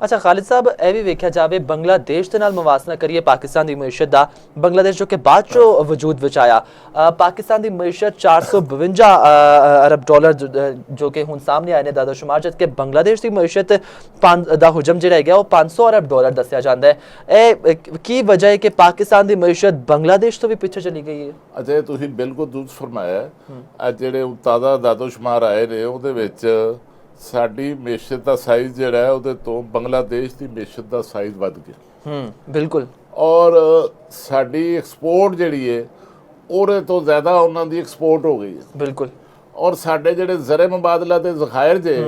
अच्छा खालिद साहब ਇਹ ਵੀ ਵੇਖਿਆ ਜਾਵੇ ਬੰਗਲਾਦੇਸ਼ ਦੇ ਨਾਲ ਮਵਾਸਨਾ ਕਰੀਏ ਪਾਕਿਸਤਾਨ ਦੀ ਮਈਸ਼ਤ ਦਾ ਬੰਗਲਾਦੇਸ਼ ਜੋ ਕਿ ਬਾਅਦ ਚੋਂ ਵਜੂਦ ਵਿੱਚ ਆਇਆ ਪਾਕਿਸਤਾਨ ਦੀ ਮਈਸ਼ਤ 452 ਅਰਬ ਡਾਲਰ ਜੋ ਕਿ ਹੁਣ ਸਾਹਮਣੇ ਆਏ ਨੇ ਦਾਦਾਸ਼ੁਮਾਰ ਜਦ ਕਿ ਬੰਗਲਾਦੇਸ਼ ਦੀ ਮਈਸ਼ਤ ਦਾ ਹੁਜਮ ਜਿਹੜਾ ਹੈਗਾ ਉਹ 500 ਅਰਬ ਡਾਲਰ ਦੱਸਿਆ ਜਾਂਦਾ ਹੈ ਇਹ ਕੀ ਵਜ੍ਹਾ ਹੈ ਕਿ ਪਾਕਿਸਤਾਨ ਦੀ ਮਈਸ਼ਤ ਬੰਗਲਾਦੇਸ਼ ਤੋਂ ਵੀ ਪਿੱਛੇ ਚਲੀ ਗਈ ਹੈ ਅੱਛਾ ਤੁਸੀਂ ਬਿਲਕੁਲ ਦੁਰਸਤ ਫਰਮਾਇਆ ਜਿਹੜੇ ਤਾਜ਼ਾ ਦਾਦਾਸ਼ੁਮਾਰ ਆਏ ਨੇ ਉਹਦੇ ਵਿੱਚ ਸਾਡੀ ਮਈਸ਼ਤ ਦਾ ਸਾਈਜ਼ ਜਿਹੜਾ ਹੈ ਉਹਦੇ ਤੋਂ ਬੰਗਲਾਦੇਸ਼ ਦੀ ਮਈਸ਼ਤ ਦਾ ਸਾਈਜ਼ ਵੱਧ ਗਿਆ ਬਿਲਕੁਲ ਔਰ ਸਾਡੀ ਐਕਸਪੋਰਟ ਜਿਹੜੀ ਹੈ ਉਹਦੇ ਤੋਂ ਜ਼ਿਆਦਾ ਉਹਨਾਂ ਦੀ ਐਕਸਪੋਰਟ ਹੋ ਗਈ ਹੈ ਬਿਲਕੁਲ ਔਰ ਸਾਡੇ ਜਿਹੜੇ ਜ਼ਰੇ ਮੁਬਾਦਲਾ ਤੇ ਜ਼ਖਾਇਰ ਜੇ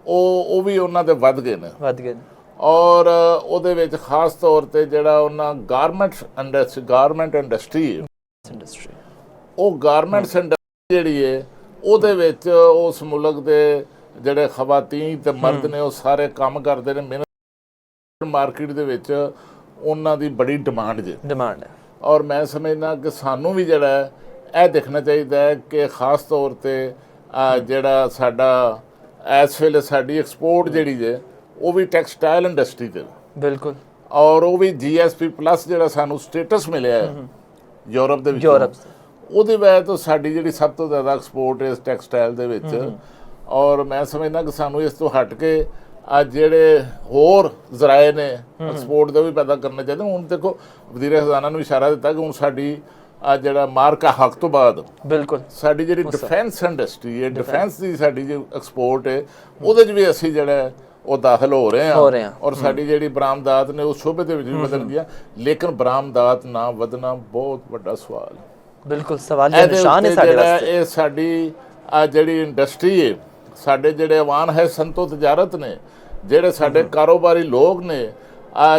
ਉਹ ਵੀ ਉਹਨਾਂ ਦੇ ਵੱਧ ਗਏ ਨੇ ਔਰ ਉਹਦੇ ਵਿੱਚ ਖਾਸ ਤੌਰ ਤੇ ਜਿਹੜਾ ਉਹਨਾਂ ਗਾਰਮੈਂਟ ਇੰਡਸਟਰੀ ਉਹ ਗਾਰਮੈਂਟਸ ਇੰਡਸਟਰੀ ਜਿਹੜੀ ਹੈ ਉਹਦੇ ਵਿੱਚ ਉਸ ਮੁਲਕ ਦੇ ਜਿਹੜੇ ਖਵਾਤੀਨ ਤੇ ਮਰਦ ਨੇ ਉਹ ਸਾਰੇ ਕੰਮ ਕਰਦੇ ਨੇ ਮਿਹਨਤ ਮਾਰਕੀਟ ਦੇ ਵਿੱਚ ਉਹਨਾਂ ਦੀ ਬੜੀ ਡਿਮਾਂਡ ਹੈ ਔਰ ਮੈਂ ਸਮਝਦਾ ਕਿ ਸਾਨੂੰ ਵੀ ਜਿਹੜਾ ਇਹ ਦੇਖਣਾ ਚਾਹੀਦਾ ਹੈ ਕਿ ਖਾਸ ਤੌਰ ਤੇ ਜਿਹੜਾ ਸਾਡਾ ਇਸ ਵੇਲੇ ਸਾਡੀ ਐਕਸਪੋਰਟ ਜਿਹੜੀ ਜੇ ਉਹ ਵੀ ਟੈਕਸਟਾਈਲ ਇੰਡਸਟਰੀ ਤੇ ਬਿਲਕੁਲ ਔਰ ਉਹ ਵੀ GSP ਪਲੱਸ ਜਿਹੜਾ ਸਾਨੂੰ ਸਟੇਟਸ ਮਿਲਿਆ ਹੈ ਯੂਰਪ ਦੇ ਵਿੱਚ ਉਹਦੀ ਵਜ੍ਹਾ ਤੋਂ ਸਾਡੀ ਜਿਹੜੀ ਸਭ ਤੋਂ ਜ਼ਿਆਦਾ ਐਕਸਪੋਰਟ ਹੈ ਟੈਕਸਟਾਈਲ ਦੇ ਵਿੱਚ ਔਰ ਮੈਂ ਸਮਝਦਾ ਕਿ ਸਾਨੂੰ ਇਸ ਤੋਂ ਹਟ ਕੇ ਜਿਹੜੇ ਹੋਰ ਜ਼ਰਾਏ ਨੇ ਐਕਸਪੋਰਟ ਦੇ ਵੀ ਪੈਦਾ ਕਰਨੇ ਚਾਹੀਦੇ ਹੁਣ ਦੇਖੋ ਵਜ਼ੀਰ ਖਜ਼ਾਨਾ ਨੂੰ ਇਸ਼ਾਰਾ ਦਿੱਤਾ ਕਿ ਹੁਣ ਸਾਡੀ ਜਿਹੜਾ ਮਾਰਕਾ ਹੱਕ ਤੋਂ ਬਾਅਦ ਬਿਲਕੁਲ ਸਾਡੀ ਜਿਹੜੀ ਡਿਫੈਂਸ ਇੰਡਸਟਰੀ ਹੈ ਡਿਫੈਂਸ ਦੀ ਸਾਡੀ ਜੋ ਐਕਸਪੋਰਟ ਹੈ ਉਹਦੇ 'ਚ ਵੀ ਅਸੀਂ ਜਿਹੜਾ ਉਹ ਦਾਖਲ ਹੋ ਰਹੇ ਹਾਂ ਔਰ ਸਾਡੀ ਜਿਹੜੀ ਬਰਾਮਦਾਤ ਨੇ ਉਹ ਸ਼ੋਬੇ ਦੇ ਵਿੱਚ ਵੀ ਵਧਣ ਗਿਆ ਲੇਕਿਨ ਬਰਾਮਦਾਤ ਨਾ ਵਧਣਾ ਬਹੁਤ ਵੱਡਾ ਸਵਾਲ ਬਿਲਕੁਲ ਸਵਾਲ ਨਿਸ਼ਾਨ ਹੈ ਸਾਡੇ ਵਾਸਤੇ ਇਹ ਸਾਡੀ ਜਿਹੜੀ ਇੰਡਸਟਰੀ ਹੈ ਸਾਡੇ ਜਿਹੜੇ ਅਵਾਨ ਹੈ ਸੰਤੋ ਤਜਾਰਤ ਨੇ ਜਿਹੜੇ ਸਾਡੇ ਕਾਰੋਬਾਰੀ ਲੋਕ ਨੇ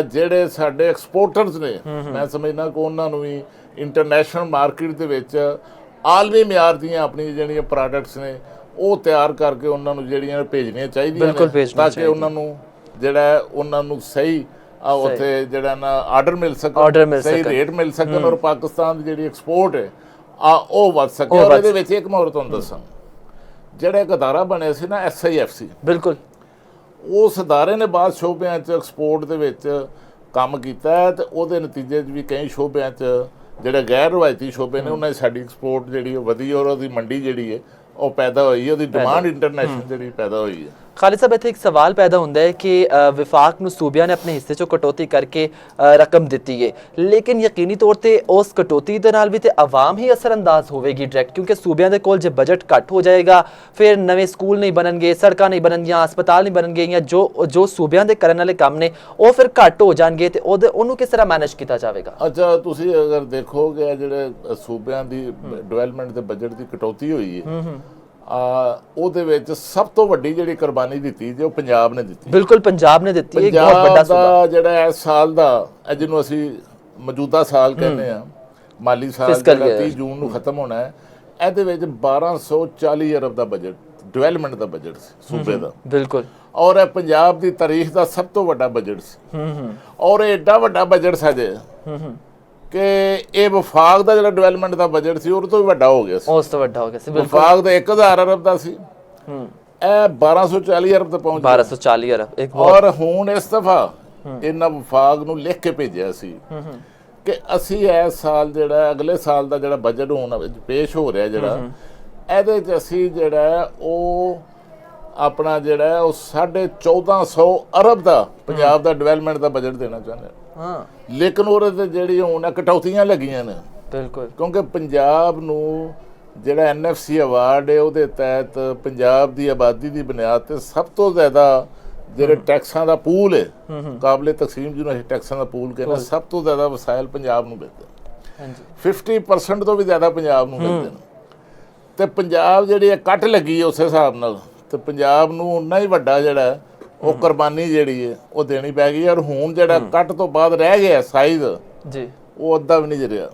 ਜਿਹੜੇ ਸਾਡੇ ਐਕਸਪੋਰਟਰਸ ਨੇ ਮੈਂ ਸਮਝਦਾ ਕਿ ਉਹਨਾਂ ਨੂੰ ਵੀ ਇੰਟਰਨੈਸ਼ਨਲ ਮਾਰਕੀਟ ਦੇ ਵਿੱਚ ਆਲਮੀ ਮਿਆਰ ਦੀਆਂ ਆਪਣੀ ਜਿਹੜੀਆਂ ਪ੍ਰੋਡਕਟਸ ਨੇ ਉਹ ਤਿਆਰ ਕਰਕੇ ਉਹਨਾਂ ਨੂੰ ਜਿਹੜੀਆਂ ਭੇਜਣੀਆਂ ਚਾਹੀਦੀਆਂ ਨੇ ਤਾਂ ਕਿ ਉਹਨਾਂ ਨੂੰ ਜਿਹੜਾ ਉਹਨਾਂ ਨੂੰ ਸਹੀ ਉੱਥੇ ਜਿਹੜਾ ਨਾ ਆਰਡਰ ਮਿਲ ਸਕੇ ਸਹੀ ਰੇਟ ਮਿਲ ਸਕਣ ਔਰ ਪਾਕਿਸਤਾਨ ਦੀ ਜਿਹੜੀ ਐਕਸਪੋਰਟ ਹੈ ਉਹ ਵੱਧ ਸਕੇ ਔਰ ਇਹਦੇ ਵਿੱਚ ਇੱਕ ਮੈਂ ਹੋਰ ਤੁਹਾਨੂੰ ਦੱਸਾਂ ਜਿਹੜਾ ਇੱਕ ਅਦਾਰਾ ਬਣਿਆ ਸੀ ਨਾ SIFC ਬਿਲਕੁਲ ਉਸ ਅਦਾਰੇ ਨੇ ਬਾਅਦ ਸ਼ੋਬਿਆਂ 'ਚ ਐਕਸਪੋਰਟ ਦੇ ਵਿੱਚ ਕੰਮ ਕੀਤਾ ਹੈ ਤੇ ਉਹਦੇ ਨਤੀਜੇ 'ਚ ਵੀ ਕਈ ਸ਼ੋਬਿਆਂ 'ਚ ਜਿਹੜੇ ਗੈਰ ਰਵਾਇਤੀ ਸ਼ੋਬੇ ਨੇ ਉਹਨਾਂ ਦੀ ਸਾਡੀ ਐਕਸਪੋਰਟ ਜਿਹੜੀ ਉਹ ਵਧੀ ਔਰ ਉਹਦੀ ਮੰਡੀ ਜਿਹੜੀ ਹੈ ਉਹ ਪੈਦਾ ਹੋਈ ਉਹਦੀ ਡਿਮਾਂਡ ਇੰਟਰਨੈਸ਼ਨਲ ਜਿਹੜੀ ਪੈਦਾ ਹੋਈ ਹੈ ਖਾਲਿਦ ਸਾਹਿਬ ਇੱਥੇ ਇੱਕ ਸਵਾਲ ਪੈਦਾ ਹੁੰਦਾ ਹੈ ਕਿ ਵਿਫਾਕ ਨੂੰ ਸੂਬਿਆਂ ਨੇ ਆਪਣੇ ਹਿੱਸੇ 'ਚੋਂ ਕਟੌਤੀ ਕਰਕੇ ਰਕਮ ਦਿੱਤੀ ਹੈ ਲੇਕਿਨ ਯਕੀਨੀ ਤੌਰ ਤੇ ਉਸ ਕਟੌਤੀ ਦੇ ਨਾਲ ਵੀ ਤੇ ਆਵਾਮ ਹੀ ਅਸਰਅੰਦਾਜ਼ ਹੋਵੇਗੀ ਡਾਇਰੈਕਟ ਕਿਉਂਕਿ ਸੂਬਿਆਂ ਦੇ ਕੋਲ ਜੇ ਬਜਟ ਘੱਟ ਹੋ ਜਾਏਗਾ ਫਿਰ ਨਵੇਂ ਸਕੂਲ ਨਹੀਂ ਬਣਨਗੇ ਸੜਕਾਂ ਨਹੀਂ ਬਣਨਗੀਆਂ ਹਸਪਤਾਲ ਨਹੀਂ ਬਣਨਗੇ ਜਾਂ ਜੋ ਸੂਬਿਆਂ ਦੇ ਕਰਨ ਵਾਲੇ ਕੰਮ ਨੇ ਉਹ ਫਿਰ ਘੱਟ ਹੋ ਜਾਣਗੇ ਤੇ ਉਹਨੂੰ ਕਿਸ ਤਰ੍ਹਾਂ ਮੈਨੇਜ ਕੀਤਾ ਜਾਵੇਗਾ ਅੱਛਾ ਤੁਸੀਂ ਅਗਰ ਦੇਖੋਗੇ ਜਿਹੜੇ ਸੂਬਿਆਂ ਦੀ ਡਿਵੈਲਪਮੈਂਟ ਦੇ ਬਜਟ ਦੀ ਕਟੌਤੀ ਹੋਈ ਹੈ ਉਹਦੇ ਵਿੱਚ ਸਭ ਤੋਂ ਵੱਡੀ ਜਿਹੜੀ ਕੁਰਬਾਨੀ ਦਿੱਤੀ ਜੋ ਪੰਜਾਬ ਨੇ ਦਿੱਤੀ ਬਿਲਕੁਲ ਪੰਜਾਬ ਨੇ ਦਿੱਤੀ ਹੈ ਬਹੁਤ ਵੱਡਾ ਸੂਬਾ ਜਿਹੜਾ ਇਸ ਸਾਲ ਦਾ ਜਿਹਨੂੰ ਅਸੀਂ ਮੌਜੂਦਾ ਸਾਲ ਕਹਿੰਦੇ ਆ ਮਾਲੀ ਸਾਲ ਜਿਹੜਾ 30 ਜੂਨ ਨੂੰ ਖਤਮ ਹੋਣਾ ਹੈ ਇਹਦੇ ਵਿੱਚ 1240 ਅਰਬ ਦਾ ਬਜਟ ਡਿਵੈਲਪਮੈਂਟ ਦਾ ਬਜਟ ਸੀ ਸੂਬੇ ਦਾ ਬਿਲਕੁਲ ਔਰ ਇਹ ਪੰਜਾਬ ਦੀ ਤਾਰੀਖ ਦਾ ਸਭ ਤੋਂ ਵੱਡਾ ਬਜਟ ਸੀ ਔਰ ਇਹ ਏਡਾ ਵੱਡਾ ਬਜਟ ਸੀ ਕਿ ਇਹ ਵਫਾਕ ਦਾ ਜਿਹੜਾ ਡਿਵੈਲਪਮੈਂਟ ਦਾ ਬਜਟ ਸੀ ਉਹ ਤੋਂ ਵੀ ਵੱਡਾ ਹੋ ਗਿਆ ਸੀ ਉਸ ਤੋਂ ਵੱਡਾ ਹੋ ਗਿਆ ਸੀ ਵਫਾਕ ਦਾ 1000 ਅਰਬ ਦਾ ਸੀ ਇਹ 1240 ਅਰਬ ਤੇ ਪਹੁੰਚ ਗਿਆ 1240 ਅਰਬ ਔਰ ਹੁਣ ਇਸ ਦਫਾ ਇਹਨਾਂ ਵਫਾਕ ਨੂੰ ਲਿਖ ਕੇ ਭੇਜਿਆ ਸੀ ਕਿ ਅਸੀਂ ਇਸ ਸਾਲ ਜਿਹੜਾ ਅਗਲੇ ਸਾਲ ਦਾ ਜਿਹੜਾ ਬਜਟ ਹੁਣ ਪੇਸ਼ ਹੋ ਰਿਹਾ ਜਿਹੜਾ ਇਹਦੇ 'ਚ ਅਸੀਂ ਜਿਹੜਾ ਉਹ ਆਪਣਾ ਜਿਹੜਾ ਉਹ 1450 ਅਰਬ ਦਾ ਪੰਜਾਬ ਦਾ ਡਿਵੈਲਪਮੈਂਟ ਦਾ ਬਜਟ ਦੇਣਾ ਚਾਹੁੰਦੇ ਲੇਕਿਨ ਉਹਦੇ ਤੇ ਜਿਹੜੀ ਹੁਣ ਕਟੌਤੀਆਂ ਲੱਗੀਆਂ ਨੇ ਬਿਲਕੁਲ ਕਿਉਂਕਿ ਪੰਜਾਬ ਨੂੰ ਜਿਹੜਾ NFC ਅਵਾਰਡ ਹੈ ਉਹਦੇ ਤਹਿਤ ਪੰਜਾਬ ਦੀ ਆਬਾਦੀ ਦੀ ਬੁਨਿਆਦ ਤੇ ਸਭ ਤੋਂ ਜ਼ਿਆਦਾ ਜਿਹੜੇ ਟੈਕਸਾਂ ਦਾ ਪੂਲ ਹੈ ਕਾਬਲੇ ਤਕਸੀਮ ਜਿਹਨੂੰ ਅਸੀਂ ਟੈਕਸਾਂ ਦਾ ਪੂਲ ਕਹਿੰਦੇ ਸਭ ਤੋਂ ਜ਼ਿਆਦਾ ਵਸਾਇਲ ਪੰਜਾਬ ਨੂੰ ਮਿਲਦੇ 50% ਤੋਂ ਵੀ ਜ਼ਿਆਦਾ ਪੰਜਾਬ ਨੂੰ ਮਿਲਦੇ ਨੇ ਤੇ ਪੰਜਾਬ ਜਿਹੜੀ ਕੱਟ ਲੱਗੀ ਉਸੇ ਹਿਸਾਬ ਨਾਲ ਤੇ ਪੰਜਾਬ ਨੂੰ ਉਨਾ ਹੀ ਵੱਡਾ ਜਿਹੜਾ ਉਹ ਕੁਰਬਾਨੀ ਜਿਹੜੀ ਹੈ ਉਹ ਦੇਣੀ ਪੈ ਗਈ ਔਰ ਹੁਣ ਜਿਹੜਾ ਕੱਟ ਤੋਂ ਬਾਅਦ ਰਹਿ ਗਿਆ ਸਾਈਜ਼ ਜੀ ਉਹ ਅੱਧਾ ਵੀ ਨਹੀਂ ਰਿਹਾ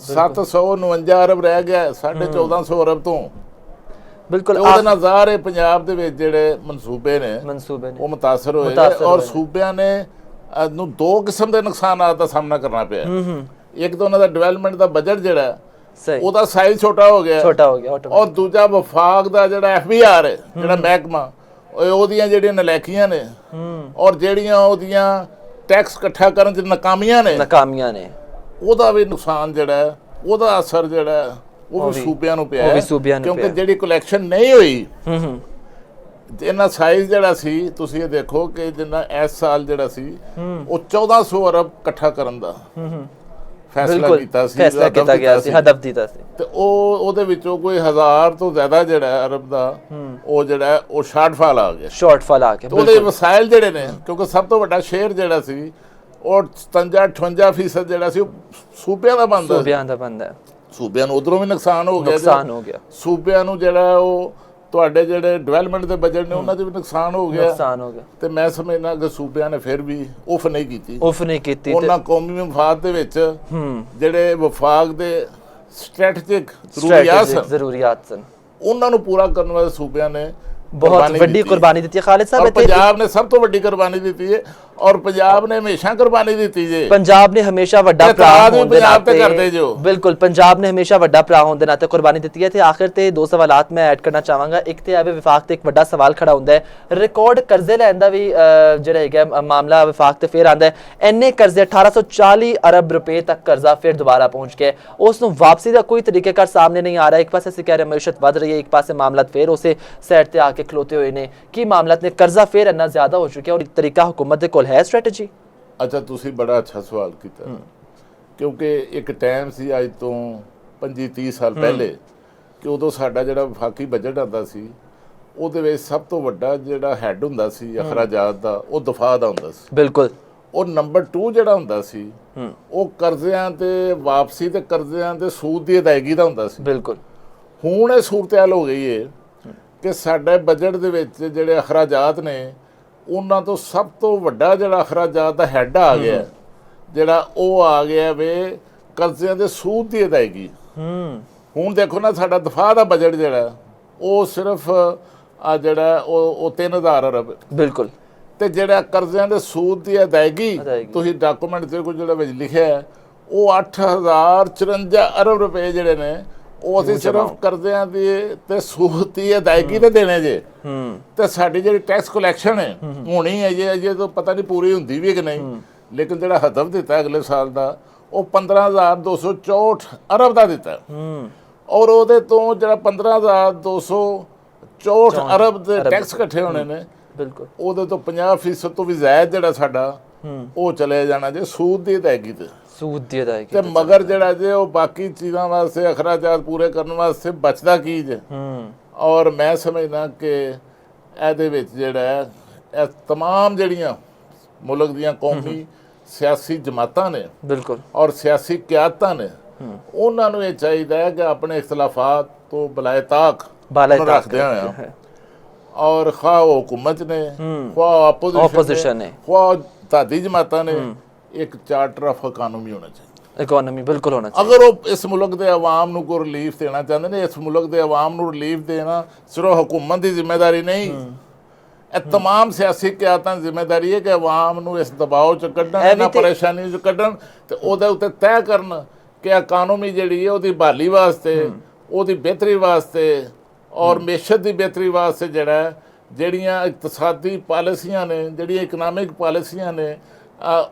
749 ਅਰਬ ਰਹਿ ਗਿਆ 1450 ਅਰਬ ਤੋਂ ਬਿਲਕੁਲ ਉਹਦੇ ਨਾਲ ਜ਼ਾਹਰ ਹੈ ਪੰਜਾਬ ਦੇ ਵਿੱਚ ਜਿਹੜੇ ਮਨਸੂਬੇ ਨੇ ਉਹ ਮੁਤਾਸਰ ਹੋਏ ਔਰ ਸੂਬਿਆਂ ਨੇ ਨੂੰ ਦੋ ਕਿਸਮ ਦੇ ਨੁਕਸਾਨਾਤ ਦਾ ਸਾਹਮਣਾ ਕਰਨਾ ਪਿਆ ਇੱਕ ਤਾਂ ਉਹਨਾਂ ਦਾ ਡਿਵੈਲਪਮੈਂਟ ਦਾ ਬਜਟ ਜਿਹੜਾ ਉਹਦਾ ਸਾਈਜ਼ ਛੋਟਾ ਹੋ ਗਿਆ ਔਰ ਦੂਜਾ ਵਫਾਕ ਦਾ ਜਿਹੜਾ FBR ਹੈ ਜਿਹੜਾ ਮਹਿਕਮਾ ਉਹਦੀਆਂ ਜਿਹੜੀਆਂ ਨਲਾਇਕੀਆਂ ਨੇ ਔਰ ਜਿਹੜੀਆਂ ਉਹਦੀਆਂ ਟੈਕਸ ਇਕੱਠਾ ਕਰਨ 'ਚ ਨਾਕਾਮੀਆਂ ਨੇ ਉਹਦਾ ਵੀ ਨੁਕਸਾਨ ਜਿਹੜਾ ਹੈ, ਉਹਦਾ ਅਸਰ ਜਿਹੜਾ ਹੈ, ਉਹ ਵੀ ਸੂਬਿਆਂ ਨੂੰ ਪਿਆ ਕਿਉਂਕਿ ਜਿਹੜੀ ਕਲੈਕਸ਼ਨ ਨਹੀਂ ਹੋਈ ਇਹਨਾਂ ਸਾਈਜ਼ ਜਿਹੜਾ ਸੀ, ਤੁਸੀਂ ਇਹ ਦੇਖੋ ਕਿ ਜਿੰਨਾ ਇਸ ਸਾਲ ਜਿਹੜਾ ਸੀ ਉਹ 1400 ਅਰਬ ਇਕੱਠਾ ਕਰਨ ਦਾ ਫੈਸਲਾ ਕੀਤਾ ਗਿਆ ਸੀ ਹਦਫ ਦਿੱਤਾ ਸੀ ਤੇ ਉਹਦੇ ਵਿੱਚੋਂ ਕੋਈ 1000 ਤੋਂ ਜ਼ਿਆਦਾ ਜਿਹੜਾ ਅਰਬ ਦਾ ਉਹ ਜਿਹੜਾ ਉਹ ਸ਼ਾਰਟਫਾਲ ਆ ਗਿਆ ਉਹਦੇ ਵਸਾਇਲ ਜਿਹੜੇ ਨੇ, ਕਿਉਂਕਿ ਸਭ ਤੋਂ ਵੱਡਾ ਸ਼ੇਅਰ ਜਿਹੜਾ ਸੀ ਉਹ 57-58% ਜਿਹੜਾ ਸੀ ਉਹ ਸੂਬਿਆਂ ਦਾ ਬਣਦਾ ਸੂਬਿਆਂ ਨੂੰ ਉਧਰੋਂ ਵੀ ਨੁਕਸਾਨ ਹੋ ਗਿਆ ਸੂਬਿਆਂ ਨੂੰ ਜਿਹੜਾ ਉਹ ਤੁਹਾਡੇ ਜਿਹੜੇ ਡਿਵੈਲਪਮੈਂਟ ਦੇ ਬਜਟ ਨੇ ਉਹਨਾਂ 'ਚ ਵੀ ਨੁਕਸਾਨ ਹੋ ਗਿਆ ਤੇ ਮੈਂ ਸਮਝਦਾ ਕਿ ਸੂਬਿਆਂ ਨੇ ਫਿਰ ਵੀ ਉਫ ਨਹੀਂ ਕੀਤੀ ਉਹਨਾਂ ਕੌਮੀ ਮਫਾਦ ਦੇ ਵਿੱਚ ਜਿਹੜੇ ਵਫਾਕ ਦੇ ਸਟ੍ਰੈਟੇਜਿਕ ਜ਼ਰੂਰੀਆਤ ਸਨ ਉਹਨਾਂ ਨੂੰ ਪੂਰਾ ਕਰਨ ਵਾਸਤੇ ਸੂਬਿਆਂ ਨੇ ਬਹੁਤ ਵੱਡੀ ਕੁਰਬਾਨੀ ਦਿੱਤੀ ਹੈ। ਖਾਲਿਦ ਸਾਹਿਬ ਪੰਜਾਬ ਨੇ ਸਭ ਤੋਂ ਵੱਡੀ ਕੁਰਬਾਨੀ ਦਿੱਤੀ ਹੈ ਔਰ ਪੰਜਾਬ ਨੇ ਹਮੇਸ਼ਾ ਕੁਰਬਾਨੀ ਦਿੱਤੀ ਜੇ ਪੰਜਾਬ ਨੇ ਹਮੇਸ਼ਾ ਵੱਡਾ ਭਰਾ ਹੋਣ ਦੇ ਨਾਤੇ ਬਿਲਕੁਲ ਪੰਜਾਬ ਨੇ ਹਮੇਸ਼ਾ ਵੱਡਾ ਭਰਾ ਹੋਣ ਦੇ ਨਾਤੇ ਕੁਰਬਾਨੀ ਦਿੱਤੀ ਹੈ। ਤੇ ਆਖਿਰ ਤੇ ਦੋ ਸਵਾਲਾਤ ਮੈਂ ਐਡ ਕਰਨਾ ਚਾਹਾਂਗਾ। ਇੱਕ ਤੇ ਆਵੇ ਵਿਫਾਕ ਤੇ ਇੱਕ ਵੱਡਾ ਸਵਾਲ ਖੜਾ ਹੁੰਦਾ ਹੈ, ਰਿਕਾਰਡ ਕਰਜ਼ੇ ਲੈਣ ਦਾ ਵੀ ਜਿਹੜਾ ਹੈਗਾ ਮਾਮਲਾ ਵਿਫਾਕ ਤੇ ਫਿਰ ਆਉਂਦਾ ਹੈ। ਇੰਨੇ ਕਰਜ਼ੇ 1840 ਅਰਬ ਰੁਪਏ ਤੱਕ ਕਰਜ਼ਾ ਫਿਰ ਦੁਬਾਰਾ ਪਹੁੰਚ ਗਿਆ, ਉਸ ਨੂੰ ਵਾਪਸੀ ਦਾ ਕੋਈ ਤਰੀਕੇਕਾਰ ਸਾਹਮਣੇ ਨਹੀਂ ਆ ਰਿਹਾ। ਇੱਕ ਪਾਸੇ ਅਸੀਂ ਕਹਿ ਰਹੇ ਮਈਸ਼ਤ ਵੱਧ ਰਹੀ ਹੈ, ਇੱਕ ਪਾਸੇ ਮਾਮਲਾਤ ਫਿਰ ਉਸੇ ਸਾਈਡ ਤੇ ਆ ਕੇ ਖਲੋਤੇ ਹੋਏ ਨੇ। ਕੀ ਮਾਮਲਾਤ ਨੇ ਕਰਜ਼ਾ ਫਿਰ ਇੰਨਾ ਜ਼ਿਆਦਾ ਹੋ ਚੁੱਕਿਆ ਔਰ ਇੱਕ ਤਰੀਕਾ ਹੁਕੂਮਤ ਦੇ ਕੋਲ ਹੈ ਸਟ੍ਰੈਟਜੀ? ਅੱਛਾ, ਤੁਸੀਂ ਬੜਾ ਅੱਛਾ ਸਵਾਲ ਕੀਤਾ ਕਿਉਂਕਿ ਇੱਕ ਟਾਈਮ ਸੀ ਅੱਜ ਤੋਂ 25-30 ਸਾਲ ਪਹਿਲੇ ਕਿ ਉਦੋਂ ਸਾਡਾ ਜਿਹੜਾ ਵਫਾਕੀ ਬਜਟ ਆਉਂਦਾ ਸੀ ਉਹਦੇ ਵਿੱਚ ਸਭ ਤੋਂ ਵੱਡਾ ਜਿਹੜਾ ਹੈਡ ਹੁੰਦਾ ਸੀ ਅਖਰਾਜਾਤ ਦਾ ਉਹ ਦਫਾ ਦਾ ਹੁੰਦਾ ਸੀ। ਬਿਲਕੁਲ। ਉਹ ਨੰਬਰ 2 ਜਿਹੜਾ ਹੁੰਦਾ ਸੀ ਉਹ ਕਰਜ਼ਿਆਂ ਤੇ ਵਾਪਸੀ ਤੇ ਕਰਜ਼ਿਆਂ ਤੇ ਸੂਦ ਦੀ ਅਦਾਇਗੀ ਦਾ ਹੁੰਦਾ ਸੀ। ਬਿਲਕੁਲ। ਹੁਣ ਇਹ ਸੂਰਤ-ਹਾਲ ਹੋ ਗਈ ਹੈ ਕਿ ਸਾਡੇ ਬਜਟ ਦੇ ਵਿੱਚ ਜਿਹੜੇ ਅਖਰਾਜਾਤ ਨੇ ਉਹਨਾਂ ਤੋਂ ਸਭ ਤੋਂ ਵੱਡਾ ਜਿਹੜਾ ਅਖਰਾਜਾਤ ਦਾ ਹੈਡ ਆ ਗਿਆ ਜਿਹੜਾ ਉਹ ਆ ਗਿਆ ਵੇ ਕਰਜ਼ਿਆਂ ਦੇ ਸੂਦ ਦੀ ਅਦਾਇਗੀ। ਹੁਣ ਦੇਖੋ ਨਾ ਸਾਡਾ ਦਫਾ ਦਾ ਬਜਟ ਜਿਹੜਾ ਉਹ ਸਿਰਫ ਆ ਜਿਹੜਾ ਉਹ 3000 ਅਰਬ। ਬਿਲਕੁਲ। ਤੇ ਜਿਹੜਾ ਕਰਜ਼ਿਆਂ ਦੇ ਸੂਦ ਦੀ ਅਦਾਇਗੀ ਤੁਸੀਂ ਡਾਕੂਮੈਂਟ ਤੇ ਕੋਈ ਜਿਹੜਾ ਵਿੱਚ ਲਿਖਿਆ ਉਹ 8054 ਅਰਬ ਰੁਪਏ ਜਿਹੜੇ ਨੇ ਉਹ ਅਸੀਂ ਸਿਰਫ ਕਰਜ਼ਿਆਂ ਦੀ ਤੇ ਸੂਦ ਦੀ ਅਦਾਇਗੀ ਤੇ ਦੇਣੇ ਜੇ। ਤੇ ਸਾਡੀ ਜਿਹੜੀ ਟੈਕਸ ਕਲੈਕਸ਼ਨ ਹੈ ਹੋਣੀ ਹੈ ਜੇ ਅਜੇ ਤੋਂ ਪਤਾ ਨਹੀਂ ਪੂਰੀ ਹੁੰਦੀ ਵੀ ਕਿ ਨਹੀਂ, ਲੇਕਿਨ ਜਿਹੜਾ ਹਦਫ ਦਿੱਤਾ ਅਗਲੇ ਸਾਲ ਦਾ ਉਹ 15264 ਅਰਬ ਦਾ ਦਿੱਤਾ ਔਰ ਉਹਦੇ ਤੋਂ ਜਿਹੜਾ 15264 ਅਰਬ ਦੇ ਟੈਕਸ ਇਕੱਠੇ ਹੋਣੇ ਨੇ ਬਿਲਕੁਲ ਉਹਦੇ ਤੋਂ 50% ਤੋਂ ਵੀ ਜ਼ਿਆਦਾ ਜਿਹੜਾ ਸਾਡਾ ਉਹ ਚਲੇ ਜਾਣਾ ਜੇ ਸੂਦ ਦੀ ਅਦਾਇਗੀ ਤੇ ਮਗਰ ਜਿਹੜਾ ਜੇ ਉਹ ਬਾਕੀ ਚੀਜ਼ਾਂ ਵਾਸਤੇ ਅਖਰਾਜਾਤ ਪੂਰੇ ਕਰਨ ਵਾਸਤੇ ਬਚਦਾ ਕੀ ਜੇ। ਔਰ ਮੈਂ ਸਮਝਦਾ ਕਿ ਇਹਦੇ ਵਿੱਚ ਜਿਹੜਾ ਇਹ ਤਮਾਮ ਜਿਹੜੀਆਂ ਮੁਲਕ ਦੀਆਂ ਕੌਮੀ ਸਿਆਸੀ ਜਮਾਤਾਂ ਨੇ ਬਿਲਕੁਲ ਔਰ ਸਿਆਸੀ ਕਿਆਦਤਾਂ ਨੇ ਉਹਨਾਂ ਨੂੰ ਇਹ ਚਾਹੀਦਾ ਹੈ ਕਿ ਆਪਣੇ ਇਖਤਲਾਫਾਤ ਤੋਂ ਬਲਾਏ ਤਾਕ ਰੱਖਦੇ ਹੋਇਆ ਔਰ ਖਾ ਉਹ ਹੁਕੂਮਤ ਨੇ ਖਾ ਆਪੋਜੀਸ਼ਨ ਨੇ ਖਾ ਧਾਦੀ ਜਮਾਤਾਂ ਨੇ ਇੱਕ ਚਾਰਟਰ ਆਫ ਇਕਨੋਮੀ ਹੋਣਾ ਚਾਹੀਦਾ। ਬਿਲਕੁਲ ਹੋਣਾ ਚਾਹੀਦਾ। ਅਗਰ ਉਹ ਇਸ ਮੁਲਕ ਦੇ ਆਵਾਮ ਨੂੰ ਕੋਈ ਰਿਲੀਫ ਦੇਣਾ ਚਾਹੁੰਦੇ ਨੇ, ਇਸ ਮੁਲਕ ਦੇ ਆਵਾਮ ਨੂੰ ਰਿਲੀਫ ਦੇਣਾ ਸਿਰਫ ਹੁਕੂਮਤ ਦੀ ਜ਼ਿੰਮੇਵਾਰੀ ਨਹੀਂ, ਇਹ ਤਮਾਮ ਸਿਆਸੀ ਕਿਆਦਤਾਂ ਦੀ ਜ਼ਿੰਮੇਵਾਰੀ ਹੈ ਕਿ ਆਵਾਮ ਨੂੰ ਇਸ ਦਬਾਅ 'ਚ ਕੱਢਣ, ਇਹਨਾਂ ਪਰੇਸ਼ਾਨੀ 'ਚ ਕੱਢਣ ਤੇ ਉਹਦੇ ਉੱਤੇ ਤੈਅ ਕਰਨ ਕਿ ਇਕਨੋਮੀ ਜਿਹੜੀ ਹੈ ਉਹਦੀ ਬਹਾਲੀ ਵਾਸਤੇ, ਉਹਦੀ ਬਿਹਤਰੀ ਵਾਸਤੇ ਔਰ ਮੈਸ਼ਤ ਦੀ ਬਿਹਤਰੀ ਵਾਸਤੇ ਜਿਹੜੀਆਂ ਇਕਤਸਾਦੀ ਪਾਲਿਸੀਆਂ ਨੇ, ਜਿਹੜੀਆਂ ਇਕਨੋਮਿਕ ਪਾਲਿਸੀਆਂ ਨੇ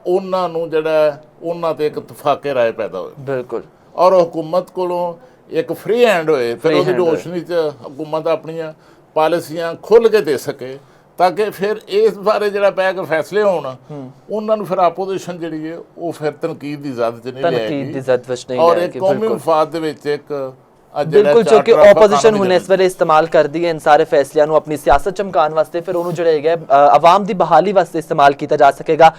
ਉਹਨਾਂ ਨੂੰ ਜਿਹੜਾ ਉਹਨਾਂ ਤੇ ਇੱਕ ਇਤਫਾਕੇ ਰਾਏ ਪੈਦਾ ਹੋਏ। ਬਿਲਕੁਲ। ਔਰ ਹੁਕੂਮਤ ਕੋਲੋਂ ਇੱਕ ਫ੍ਰੀ ਹੈਂਡ ਹੋਏ, ਫਿਰ ਉਹਦੀ ਰੋਸ਼ਨੀ 'ਚ ਹੁਕੂਮਤ ਆਪਣੀਆਂ ਪਾਲਿਸੀਆਂ ਖੁੱਲ੍ਹ ਕੇ ਦੇ ਸਕੇ ਤਾਂ ਕਿ ਫਿਰ ਇਸ ਬਾਰੇ ਜਿਹੜਾ ਬਹਿ ਕੇ ਫੈਸਲੇ ਹੋਣ ਉਹਨਾਂ ਨੂੰ ਫਿਰ ਆਪੋਜੀਸ਼ਨ ਜਿਹੜੀ ਹੈ ਉਹ ਫਿਰ ਤਨਕੀਦ ਦੀ ਜ਼ਦ 'ਚ ਨਹੀਂ ਲਿਆਏਗੀ ਔਰ ਇੱਕ ਕੌਮੀ ਮਫਾਦ ਦੇ ਵਿੱਚ ਇੱਕ ਬਿਲਕੁਲ ਜੋ ਕਿ ਆਪੋਜੀਸ਼ਨ ਹੁਣ ਇਸ ਵੇਲੇ ਇਸਤੇਮਾਲ ਕਰਦੀ ਹੈ ਇਨ ਸਾਰੇ ਫੈਸਲਿਆਂ ਨੂੰ ਆਪਣੀ ਸਿਆਸਤ ਚਮਕਾਉਣ ਵਾਸਤੇ, ਫਿਰ ਉਹਨੂੰ ਜਿਹੜਾ ਹੈਗਾ ਆਵਾਮ ਦੀ ਬਹਾਲੀ ਵਾਸਤੇ ਇਸਤੇਮਾਲ ਕੀਤਾ ਜਾ ਸਕੇਗਾ।